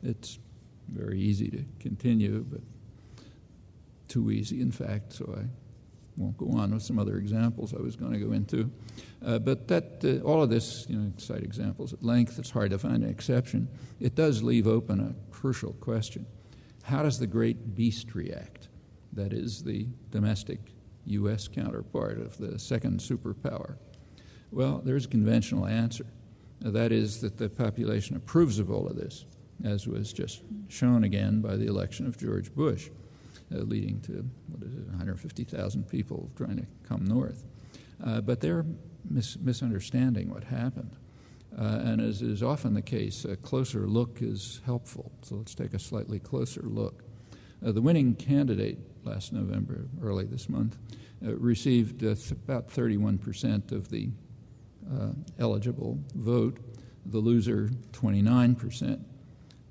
It's very easy to continue, but too easy, in fact, so I won't go on with some other examples I was going to go into. But that all of this, cite examples at length. It's hard to find an exception. It does leave open a crucial question. How does the great beast react? That is the domestic U.S. counterpart of the second superpower. Well, there's a conventional answer. That is that the population approves of all of this, as was just shown again by the election of George Bush, leading to, 150,000 people trying to come north. But they're misunderstanding what happened. And as is often the case, a closer look is helpful. So let's take a slightly closer look. The winning candidate last November, early this month, received about 31% of the eligible vote. The loser, 29%.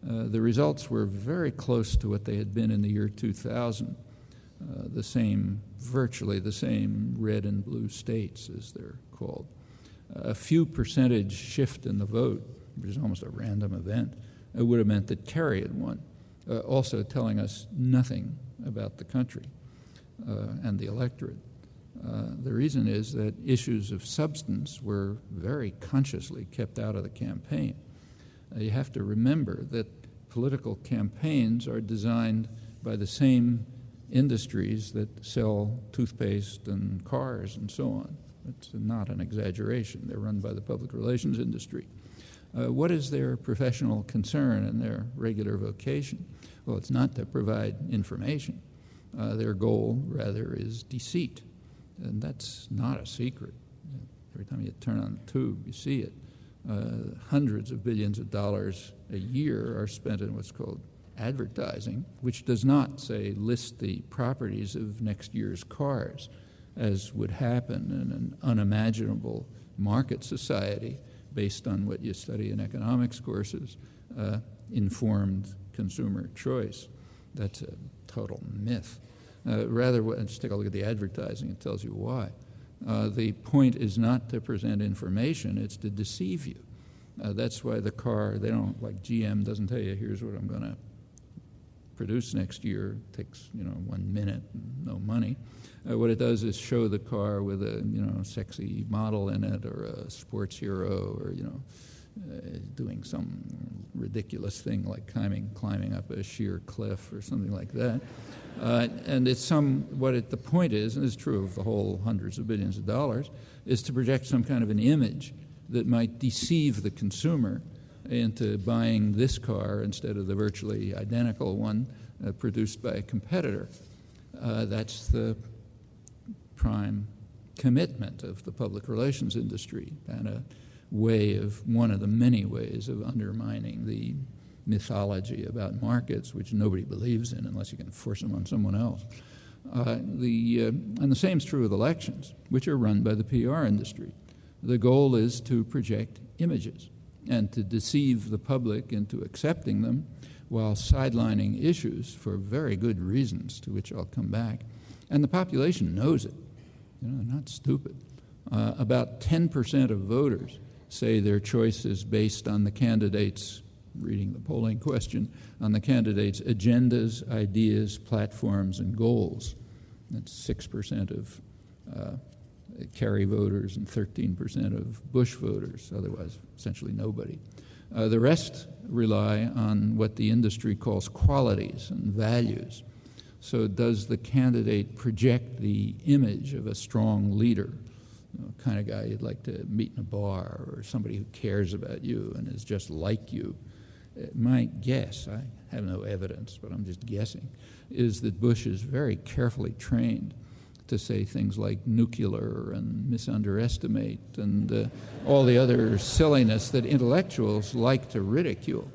The results were very close to what they had been in the year 2000. Virtually the same red and blue states, as they're called. A few percentage shift in the vote, which is almost a random event, would have meant that Kerry had won, also telling us nothing about the country and the electorate. The reason is that issues of substance were very consciously kept out of the campaign. You have to remember that political campaigns are designed by the same industries that sell toothpaste and cars and so on. It's not an exaggeration. They're run by the public relations industry. What is their professional concern and their regular vocation? Well, it's not to provide information. Their goal, rather, is deceit. And that's not a secret. Every time you turn on the tube, you see it. Hundreds of billions of dollars a year are spent in what's called advertising, which does not, say, list the properties of next year's cars, as would happen in an unimaginable market society based on what you study in economics courses, informed consumer choice. That's a total myth. Just take a look at the advertising. It tells you why. The point is not to present information, it's to deceive you. That's why the car, they don't, like GM doesn't tell you, here's what I'm going to produce next year. It takes, 1 minute, no money. What it does is show the car with a, sexy model in it, or a sports hero, or, doing some ridiculous thing like climbing up a sheer cliff or something like that. And it's the point is, and it's true of the whole hundreds of billions of dollars, is to project some kind of an image that might deceive the consumer into buying this car instead of the virtually identical one produced by a competitor. That's the prime commitment of the public relations industry, and one of the many ways of undermining the mythology about markets, which nobody believes in unless you can force them on someone else. And the same is true with elections, which are run by the PR industry. The goal is to project images and to deceive the public into accepting them while sidelining issues for very good reasons, to which I'll come back. And the population knows it. They're not stupid. About 10% of voters say their choice is based on the candidates, reading the polling question, on the candidates' agendas, ideas, platforms, and goals. That's 6% of Kerry voters and 13% of Bush voters, otherwise essentially nobody. The rest rely on what the industry calls qualities and values. So does the candidate project the image of a strong leader, kind of guy you'd like to meet in a bar, or somebody who cares about you and is just like you? My guess, I have no evidence, but I'm just guessing, is that Bush is very carefully trained to say things like nuclear and misunderestimate and all the other silliness that intellectuals like to ridicule.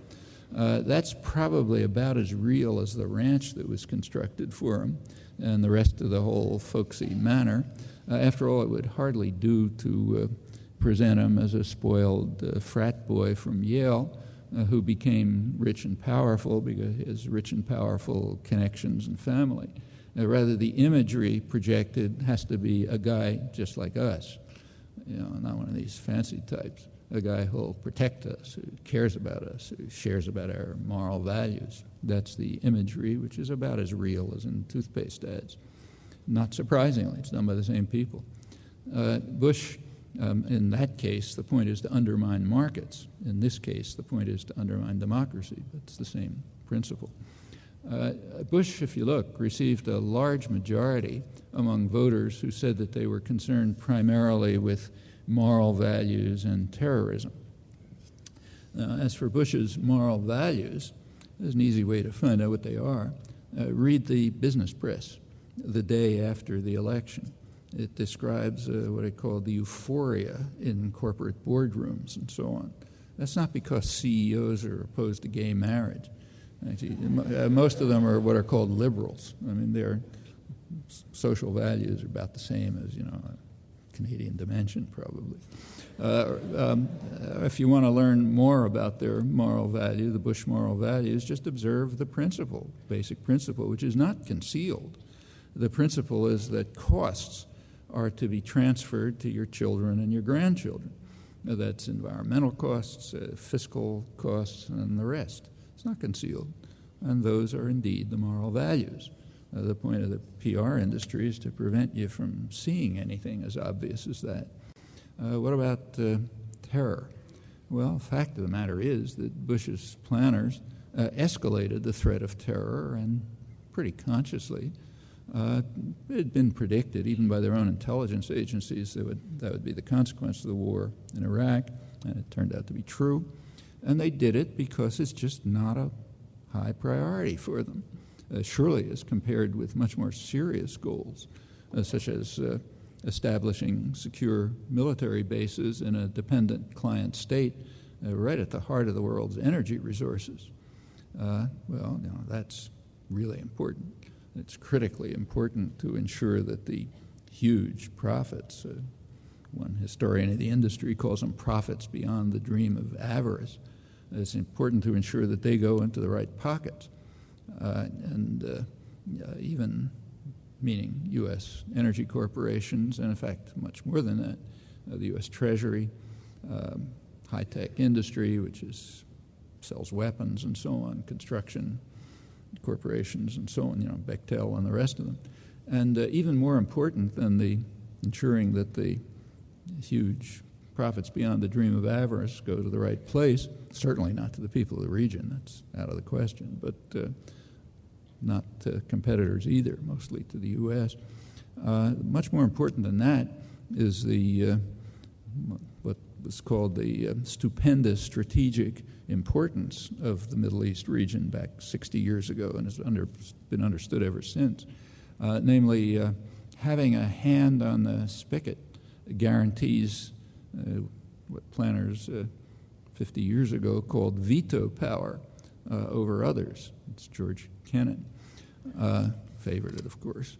That's probably about as real as the ranch that was constructed for him and the rest of the whole folksy manner. After all, it would hardly do to present him as a spoiled frat boy from Yale who became rich and powerful because he has rich and powerful connections and family. Rather, the imagery projected has to be a guy just like us, not one of these fancy types. a guy who'll protect us, who cares about us, who shares about our moral values. That's the imagery, which is about as real as in toothpaste ads. Not surprisingly, it's done by the same people. Bush, in that case, the point is to undermine markets. In this case, the point is to undermine democracy. It's the same principle. Bush, if you look, received a large majority among voters who said that they were concerned primarily with moral values and terrorism. Now, as for Bush's moral values, there's an easy way to find out what they are. Read the business press the day after the election. It describes what I call the euphoria in corporate boardrooms and so on. That's not because CEOs are opposed to gay marriage. Actually, most of them are what are called liberals. I mean, their social values are about the same as, Canadian dimension, probably. If you want to learn more about their moral value, the Bush moral values, just observe the principle, basic principle, which is not concealed. The principle is that costs are to be transferred to your children and your grandchildren. Now, that's environmental costs, fiscal costs, and the rest. It's not concealed. And those are indeed the moral values. The point of the PR industry is to prevent you from seeing anything as obvious as that. What about terror? Well, the fact of the matter is that Bush's planners escalated the threat of terror, and pretty consciously. It had been predicted, even by their own intelligence agencies, that would be the consequence of the war in Iraq, and it turned out to be true. And they did it because it's just not a high priority for them. Surely as compared with much more serious goals, such as establishing secure military bases in a dependent client state right at the heart of the world's energy resources. That's really important. It's critically important to ensure that the huge profits, one historian of the industry calls them profits beyond the dream of avarice, it's important to ensure that they go into the right pockets. Even meaning U.S. energy corporations, and in fact much more than that, the U.S. Treasury, high-tech industry, which sells weapons and so on, construction corporations and so on, Bechtel and the rest of them. And even more important than ensuring that the huge profits beyond the dream of avarice go to the right place, certainly not to the people of the region, that's out of the question, but not to competitors either, mostly to the U.S. Much more important than that is what was called the stupendous strategic importance of the Middle East region back 60 years ago, and has been understood ever since. Namely, having a hand on the spigot guarantees what planners 50 years ago called veto power over others. It's George Kennan, favored it, of course.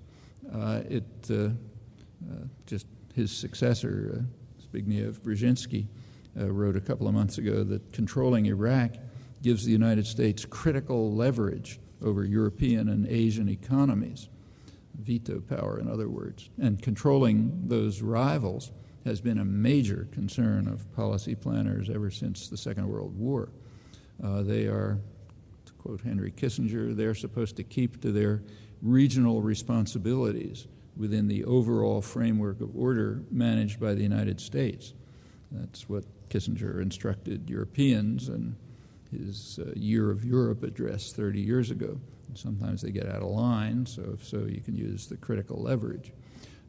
Just his successor, Zbigniew Brzezinski, wrote a couple of months ago that controlling Iraq gives the United States critical leverage over European and Asian economies. Veto power, in other words. And controlling those rivals has been a major concern of policy planners ever since the Second World War. They are, to quote Henry Kissinger, they're supposed to keep to their regional responsibilities within the overall framework of order managed by the United States. That's what Kissinger instructed Europeans in his Year of Europe address 30 years ago. Sometimes they get out of line, so if so, you can use the critical leverage.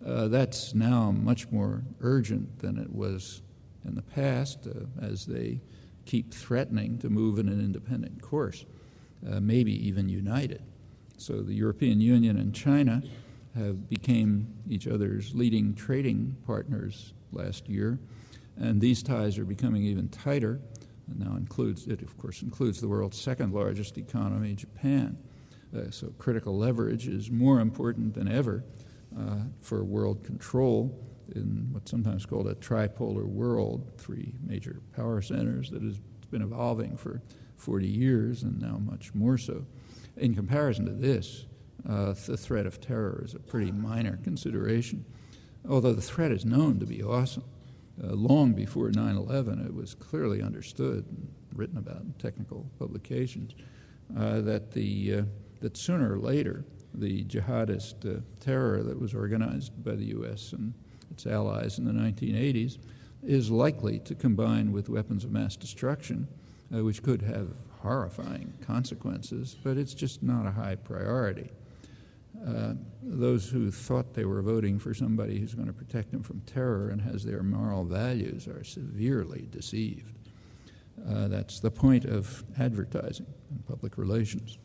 That's now much more urgent than it was in the past, as they keep threatening to move in an independent course, maybe even united. So the European Union and China have became each other's leading trading partners last year, and these ties are becoming even tighter. It now includes the world's second largest economy, Japan. So critical leverage is more important than ever for world control in what's sometimes called a tripolar world, three major power centers that has been evolving for 40 years and now much more so. In comparison to this, the threat of terror is a pretty minor consideration, although the threat is known to be awesome. long before 9/11, it was clearly understood and written about in technical publications that sooner or later the jihadist terror that was organized by the U.S. and its allies in the 1980s is likely to combine with weapons of mass destruction, which could have horrifying consequences, but it's just not a high priority. Those who thought they were voting for somebody who's going to protect them from terror and has their moral values are severely deceived. That's the point of advertising and public relations.